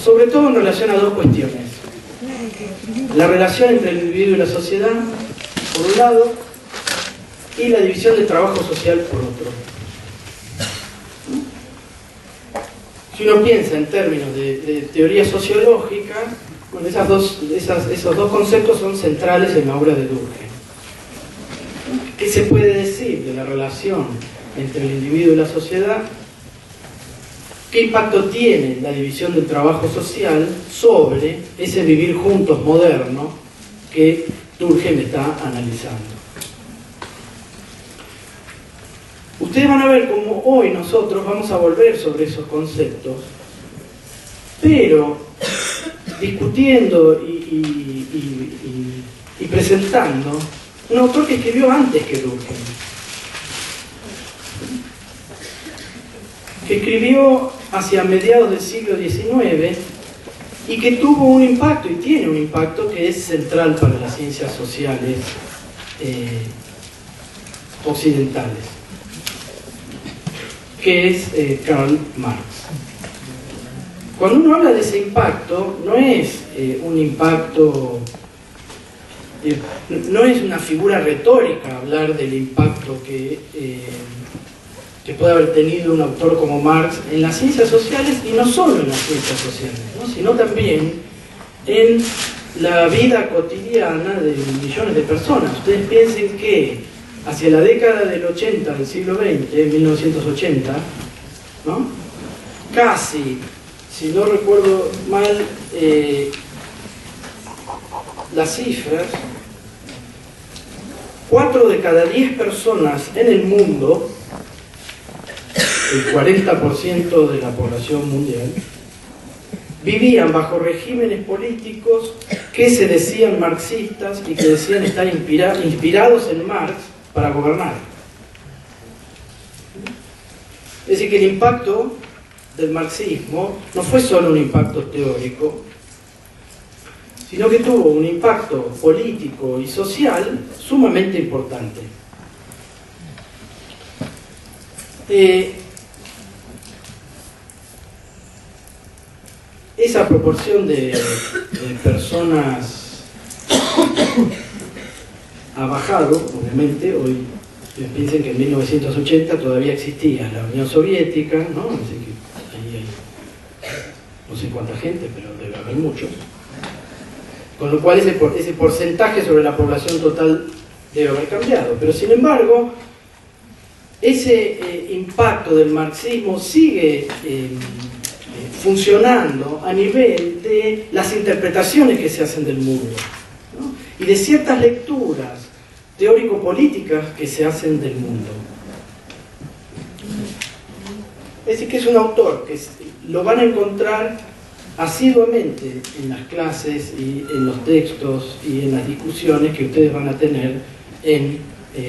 sobre todo en relación a dos cuestiones: la relación entre el individuo y la sociedad, por un lado, y la división del trabajo social, por otro. Si uno piensa en términos de teoría sociológica, bueno, esos dos conceptos son centrales en la obra de Durkheim. ¿Qué se puede decir de la relación entre el individuo y la sociedad? ¿Qué impacto tiene la división del trabajo social sobre ese vivir juntos moderno que Durkheim está analizando? Ustedes van a ver cómo hoy nosotros vamos a volver sobre esos conceptos, pero discutiendo y presentando un autor que escribió antes que Durkheim, que escribió hacia mediados del siglo XIX y que tuvo un impacto y tiene un impacto que es central para las ciencias sociales occidentales, que es Karl Marx. Cuando uno habla de ese impacto, no es un impacto, no es una figura retórica hablar del impacto que puede haber tenido un autor como Marx en las ciencias sociales, y no solo en las ciencias sociales, ¿no?, sino también en la vida cotidiana de millones de personas. Ustedes piensen que hacia la década del 80 del siglo XX, 1980, ¿no?, casi, si no recuerdo mal las cifras, 4 de cada 10 personas en el mundo, el 40% de la población mundial, vivían bajo regímenes políticos que se decían marxistas y que decían estar inspirados en Marx para gobernar. Es decir, que el impacto del marxismo no fue solo un impacto teórico, sino que tuvo un impacto político y social sumamente importante. Esa proporción de personas ha bajado, obviamente. Hoy piensen que en 1980 todavía existía la Unión Soviética, ¿no? Así que ahí hay no sé cuánta gente, pero debe haber muchos. Con lo cual ese porcentaje sobre la población total debe haber cambiado. Pero sin embargo, ese impacto del marxismo sigue funcionando a nivel de las interpretaciones que se hacen del mundo, ¿no?, y de ciertas lecturas teórico-políticas que se hacen del mundo. Es decir, que es un autor que lo van a encontrar asiduamente en las clases y en los textos y en las discusiones que ustedes van a tener en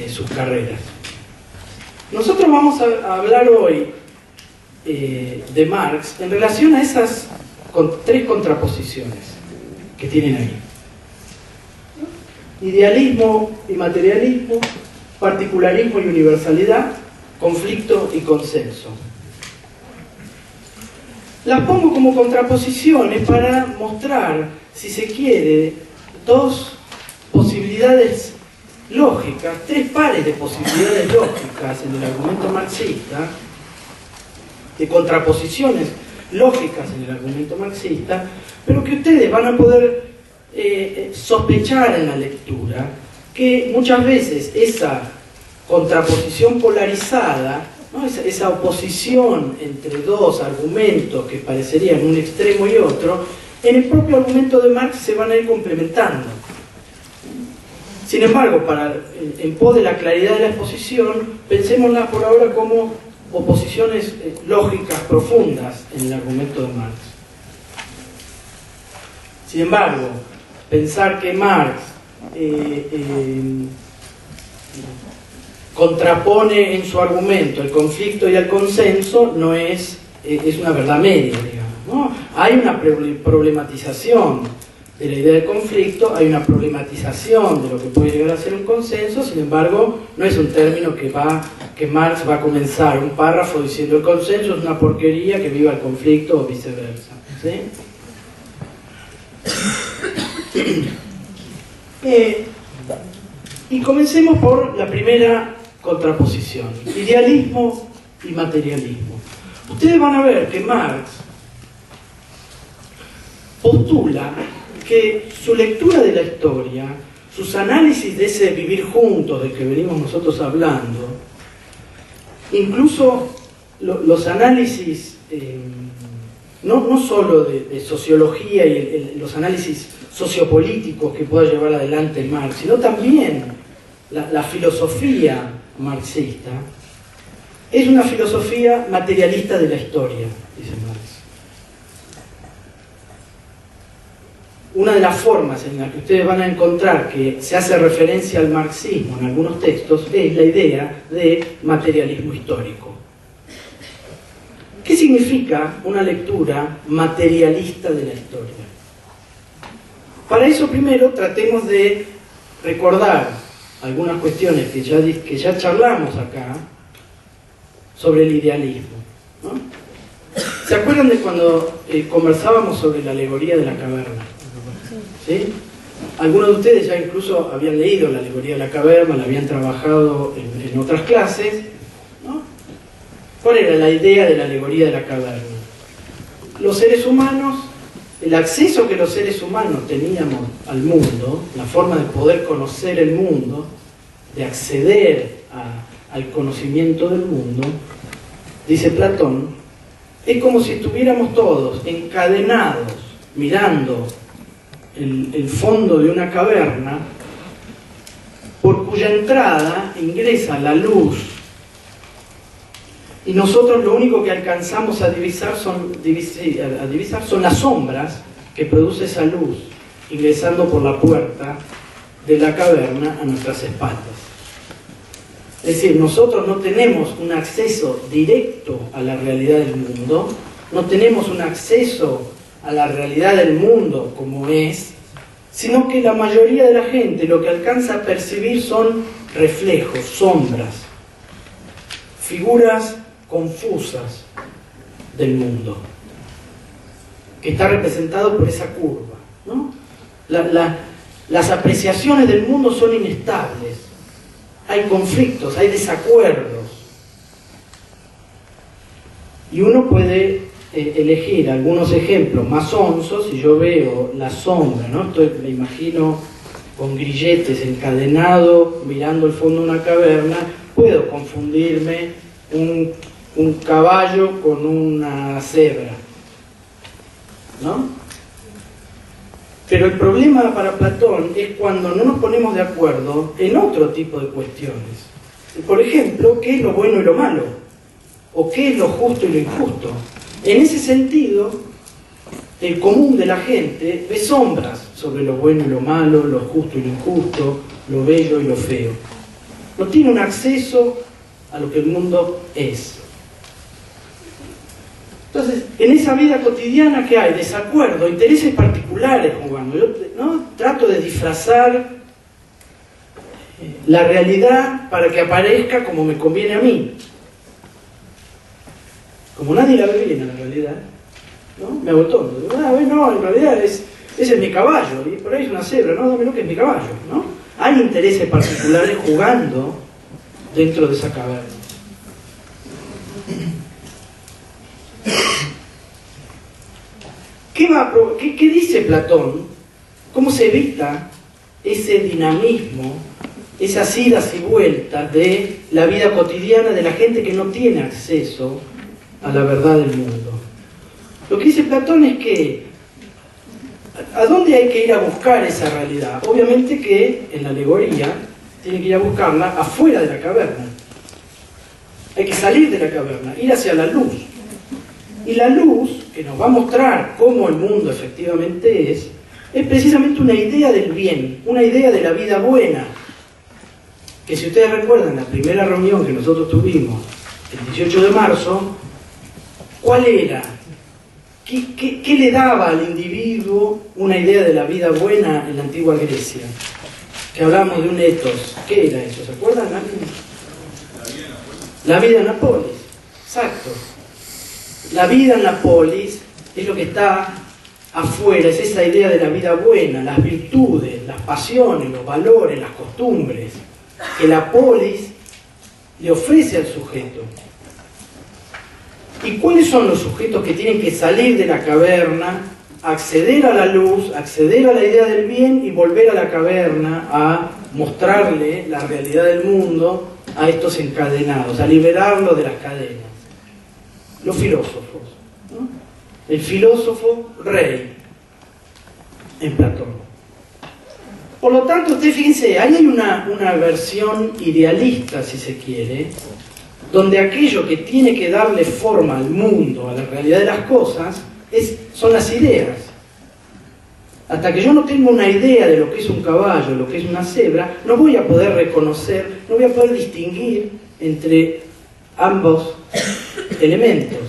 sus carreras. Nosotros vamos a hablar hoy de Marx en relación a esas tres contraposiciones que tienen ahí: idealismo y materialismo, particularismo y universalidad, conflicto y consenso. Las pongo como contraposiciones para mostrar, si se quiere, dos posibilidades lógicas, tres pares de posibilidades lógicas en el argumento marxista, de contraposiciones lógicas en el argumento marxista, pero que ustedes van a poder sospechar en la lectura que muchas veces esa contraposición polarizada, ¿no?, esa oposición entre dos argumentos que parecerían un extremo y otro, en el propio argumento de Marx se van a ir complementando. Sin embargo, en pos de la claridad de la exposición, pensémosla por ahora como oposiciones lógicas profundas en el argumento de Marx. Sin embargo, pensar que Marx contrapone en su argumento el conflicto y el consenso no es una verdad media, digamos, ¿no? Hay una problematización de la idea de conflicto, hay una problematización de lo que puede llegar a ser un consenso. Sin embargo, no es un término que Marx va a comenzar un párrafo diciendo el consenso es una porquería, que viva el conflicto o viceversa, ¿sí? Y comencemos por la primera contraposición, idealismo y materialismo. Ustedes van a ver que Marx postula que su lectura de la historia, sus análisis de ese vivir juntos del que venimos nosotros hablando, incluso los análisis no solo de sociología y los análisis sociopolíticos que pueda llevar adelante Marx, sino también la filosofía marxista, es una filosofía materialista de la historia, dice Marx. Una de las formas en las que ustedes van a encontrar que se hace referencia al marxismo en algunos textos es la idea de materialismo histórico. ¿Qué significa una lectura materialista de la historia? Para eso primero tratemos de recordar algunas cuestiones que ya charlamos acá sobre el idealismo, ¿no? ¿Se acuerdan de cuando conversábamos sobre la alegoría de la caverna? ¿Sí? Algunos de ustedes ya incluso habían leído la alegoría de la caverna, la habían trabajado en otras clases, ¿no? ¿Cuál era la idea de la alegoría de la caverna? Los seres humanos, el acceso que los seres humanos teníamos al mundo, la forma de poder conocer el mundo, de acceder al conocimiento del mundo, dice Platón, es como si estuviéramos todos encadenados, mirando el fondo de una caverna, por cuya entrada ingresa la luz, y nosotros lo único que alcanzamos a divisar son las sombras que produce esa luz, ingresando por la puerta de la caverna a nuestras espaldas. Es decir, nosotros no tenemos un acceso directo a la realidad del mundo, no tenemos un acceso a la realidad del mundo como es, sino que la mayoría de la gente lo que alcanza a percibir son reflejos, sombras, figuras confusas del mundo, que está representado por esa curva, ¿no? Las apreciaciones del mundo son inestables, hay conflictos, hay desacuerdos, y uno puede elegir algunos ejemplos más onzos. Si yo veo la sombra, ¿no? Me imagino con grilletes encadenado mirando el fondo de una caverna, puedo confundirme un caballo con una cebra, ¿no? Pero el problema para Platón es cuando no nos ponemos de acuerdo en otro tipo de cuestiones. Por ejemplo, ¿qué es lo bueno y lo malo? ¿O qué es lo justo y lo injusto? En ese sentido, el común de la gente ve sombras sobre lo bueno y lo malo, lo justo y lo injusto, lo bello y lo feo. No tiene un acceso a lo que el mundo es. Entonces, en esa vida cotidiana que hay, desacuerdo, intereses particulares jugando, yo, ¿no? Trato de disfrazar la realidad para que aparezca como me conviene a mí. Como nadie la ve bien en la realidad, ¿no? Me hago tonto. Digo, no, en realidad ese es mi caballo, y por ahí es una cebra, no, dame lo que es mi caballo, ¿no? Hay intereses particulares jugando dentro de esa caverna. ¿Qué dice Platón? ¿Cómo se evita ese dinamismo, esas idas y vueltas de la vida cotidiana de la gente que no tiene acceso a la verdad del mundo? Lo que dice Platón es que ¿a dónde hay que ir a buscar esa realidad? Obviamente que en la alegoría tiene que ir a buscarla afuera de la caverna. Hay que salir de la caverna, ir hacia la luz. Y la luz, que nos va a mostrar cómo el mundo efectivamente es precisamente una idea del bien, una idea de la vida buena. Que si ustedes recuerdan la primera reunión que nosotros tuvimos, el 18 de marzo, ¿cuál era? ¿Qué le daba al individuo tuvo una idea de la vida buena en la antigua Grecia, que hablamos de un ethos. ¿Qué era eso? ¿Se acuerdan? La vida en la polis. Exacto. La vida en la polis es lo que está afuera, es esa idea de la vida buena, las virtudes, las pasiones, los valores, las costumbres, que la polis le ofrece al sujeto. ¿Y cuáles son los sujetos que tienen que salir de la caverna, acceder a la luz, acceder a la idea del bien y volver a la caverna a mostrarle la realidad del mundo a estos encadenados, a liberarlos de las cadenas? Los filósofos, ¿no? El filósofo rey en Platón. Por lo tanto, usted fíjense, ahí hay una versión idealista, si se quiere, donde aquello que tiene que darle forma al mundo, a la realidad de las cosas, son las ideas. Hasta que yo no tenga una idea de lo que es un caballo, lo que es una cebra, no voy a poder reconocer, no voy a poder distinguir entre ambos elementos.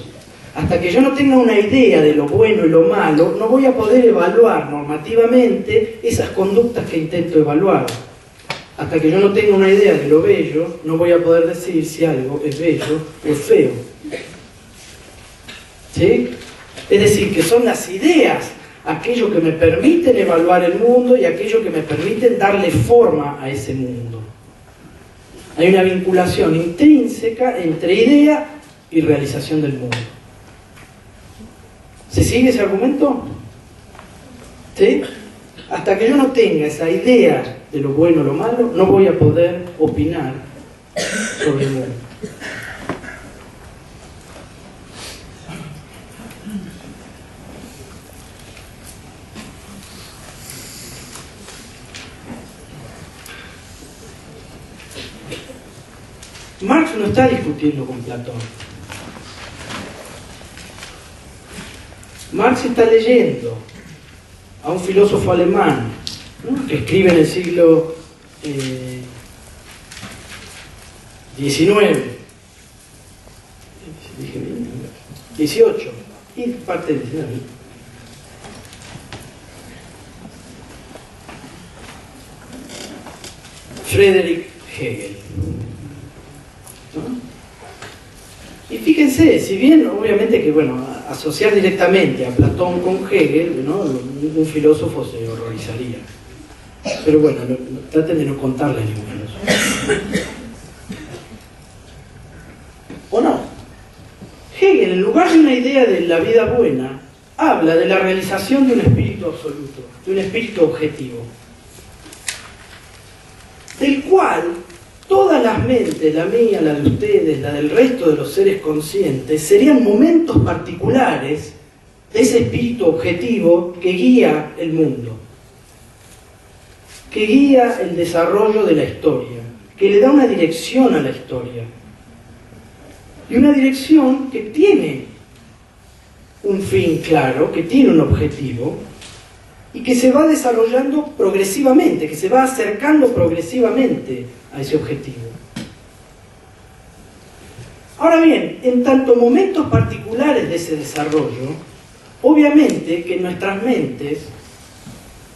Hasta que yo no tenga una idea de lo bueno y lo malo, no voy a poder evaluar normativamente esas conductas que intento evaluar. Hasta que yo no tenga una idea de lo bello, no voy a poder decir si algo es bello o es feo. ¿Sí? Es decir, que son las ideas aquello que me permiten evaluar el mundo y aquello que me permiten darle forma a ese mundo. Hay una vinculación intrínseca entre idea y realización del mundo. ¿Se sigue ese argumento? ¿Sí? Hasta que yo no tenga esa idea de lo bueno o lo malo, no voy a poder opinar sobre el mundo. Marx no está discutiendo con Platón. Marx está leyendo a un filósofo alemán, ¿no?, que escribe en el siglo XIX, 18 y parte del 19. Friedrich Hegel. ¿No? Y fíjense, si bien obviamente que, bueno, asociar directamente a Platón con Hegel, ¿no?, un filósofo se horrorizaría. Pero bueno, traten de no contarle a ningún filósofo. ¿O no? Hegel, en lugar de una idea de la vida buena, habla de la realización de un espíritu absoluto, de un espíritu objetivo, del cual todas las mentes, la mía, la de ustedes, la del resto de los seres conscientes, serían momentos particulares de ese espíritu objetivo que guía el mundo, que guía el desarrollo de la historia, que le da una dirección a la historia. Y una dirección que tiene un fin claro, que tiene un objetivo, y que se va desarrollando progresivamente, que se va acercando progresivamente a ese objetivo. Ahora bien, en tanto momentos particulares de ese desarrollo, obviamente que nuestras mentes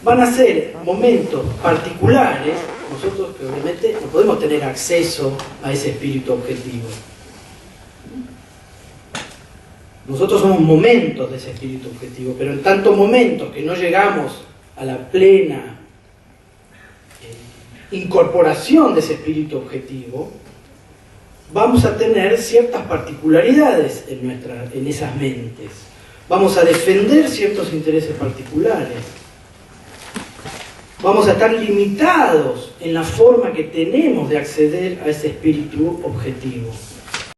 van a ser momentos particulares, nosotros que obviamente no podemos tener acceso a ese espíritu objetivo. Nosotros somos momentos de ese espíritu objetivo, pero en tantos momentos que no llegamos a la plena incorporación de ese espíritu objetivo, vamos a tener ciertas particularidades en esas mentes. Vamos a defender ciertos intereses particulares. Vamos a estar limitados en la forma que tenemos de acceder a ese espíritu objetivo.